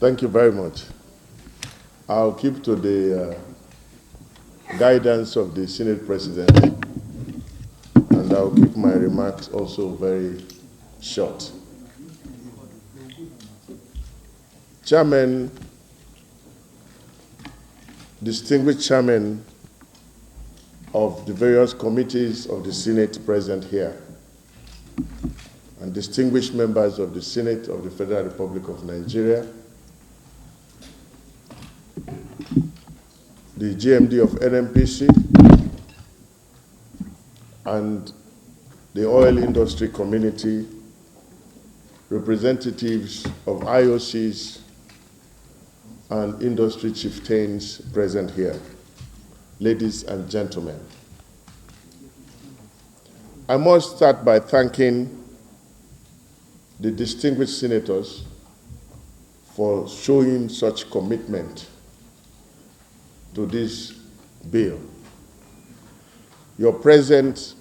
Thank you very much. I'll keep to the guidance of the Senate President, and I'll keep my remarks also very short. Chairman, distinguished chairman of the various committees of the Senate present here, and distinguished members of the Senate of the Federal Republic of Nigeria, the GMD of NNPC, and the oil industry community, representatives of IOCs and industry chieftains present here, ladies and gentlemen. I must start by thanking the distinguished senators for showing such commitment to this bill. Your presence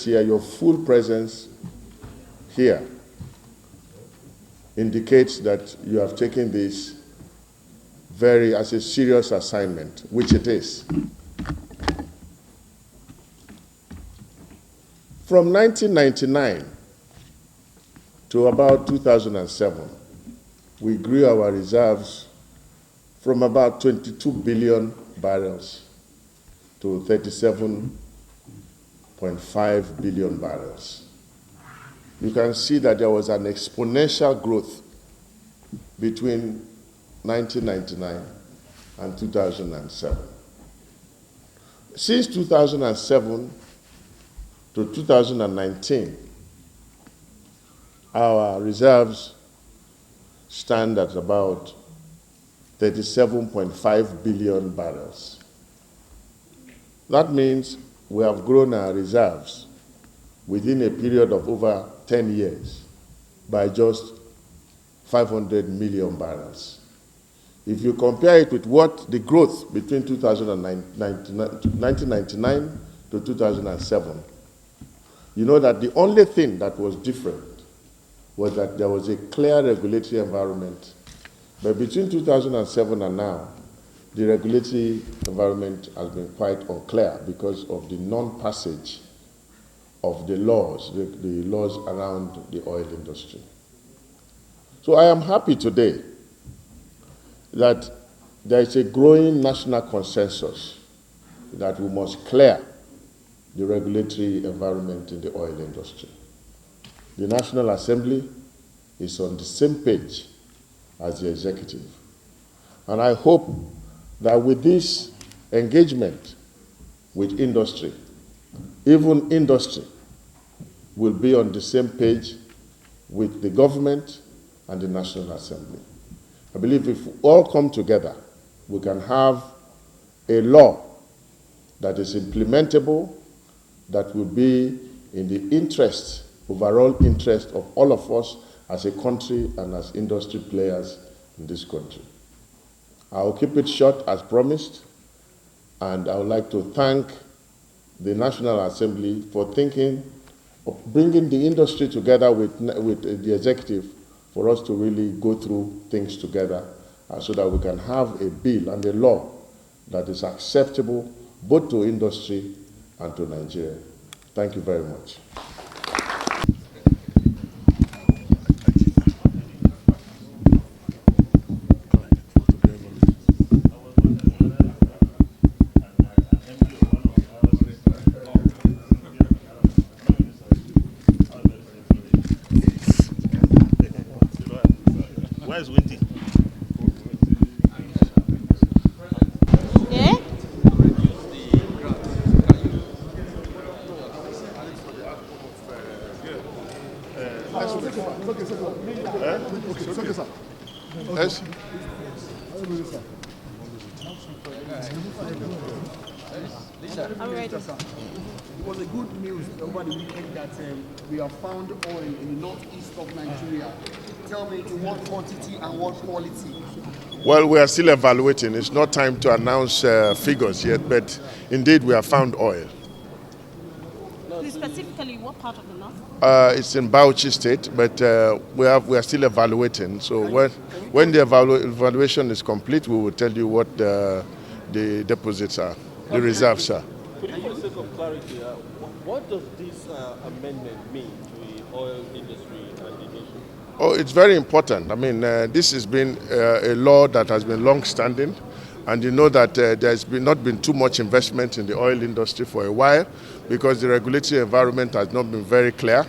here, your full presence here, indicates that you have taken this as a serious assignment, which it is. From 1999 to about 2007, we grew our reserves from about 22 billion barrels to 37.5 billion barrels. You can see that there was an exponential growth between 1999 and 2007. Since 2007 to 2019, our reserves stand at about 37.5 billion barrels. That means we have grown our reserves within a period of over 10 years by just 500 million barrels. If you compare it with what the growth between 1999 to 2007, you know that the only thing that was different was that there was a clear regulatory environment. But between 2007 and now, the regulatory environment has been quite unclear because of the non-passage of the laws, the laws around the oil industry. So I am happy today that there is a growing national consensus that we must clear the regulatory environment in the oil industry. The National Assembly is on the same page as the executive. And I hope that with this engagement with industry, even industry will be on the same page with the government and the National Assembly. I believe if we all come together, we can have a law that is implementable, that will be in the interest, overall interest of all of us as a country and as industry players in this country. I will keep it short as promised, and I would like to thank the National Assembly for thinking of bringing the industry together with the executive for us to really go through things together so that we can have a bill and a law that is acceptable both to industry and to Nigeria. Thank you very much. Where is Winty? Yeah? Yes. I'm ready. It was a good news over the weekend that we have found oil in the northeast of Nigeria. Tell me in what quantity and what quality? Well, we are still evaluating. It's not time to announce figures yet, but indeed we have found oil. Specifically, what part of the north? It's in Bauchi State, but we are still evaluating. So when the evaluation is complete, we will tell you what the deposits are, the reserves are. Could you, for the sake of clarity, what does this amendment mean to the oil industry and the nation? Oh, it's very important. I mean, this has been a law that has been long-standing, and you know that there's not been too much investment in the oil industry for a while because the regulatory environment has not been very clear.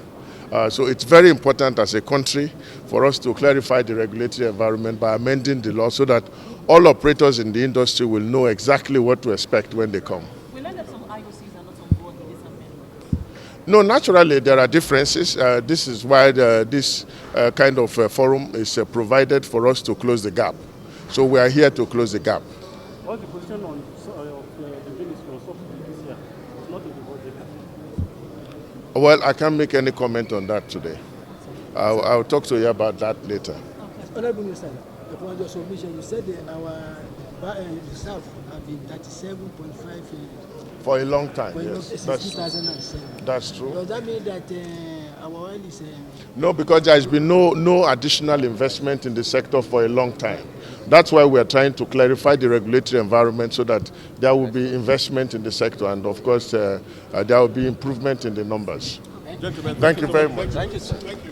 So it's very important as a country for us to clarify the regulatory environment by amending the law so that all operators in the industry will know exactly what to expect when they come. We learned that some IOCs are not on board with this amendment. No, naturally there are differences. This is why this kind of forum is provided for us to close the gap. So we are here to close the gap. What's the position on the ministry of subsidy this year? It's not in the budget. Well, I can't make any comment on that today. I'll talk to you about that later. Honorable Minister, upon your submission, you said that our reserve have been 37.5 For a long time, for yes. since 2007. That's true. Does that mean that our oil is... No, because there has been no additional investment in the sector for a long time. That's why we are trying to clarify the regulatory environment so that there will be investment in the sector, and of course there will be improvement in the numbers. Gentlemen, Thank you very much. Thank you, sir. Thank you.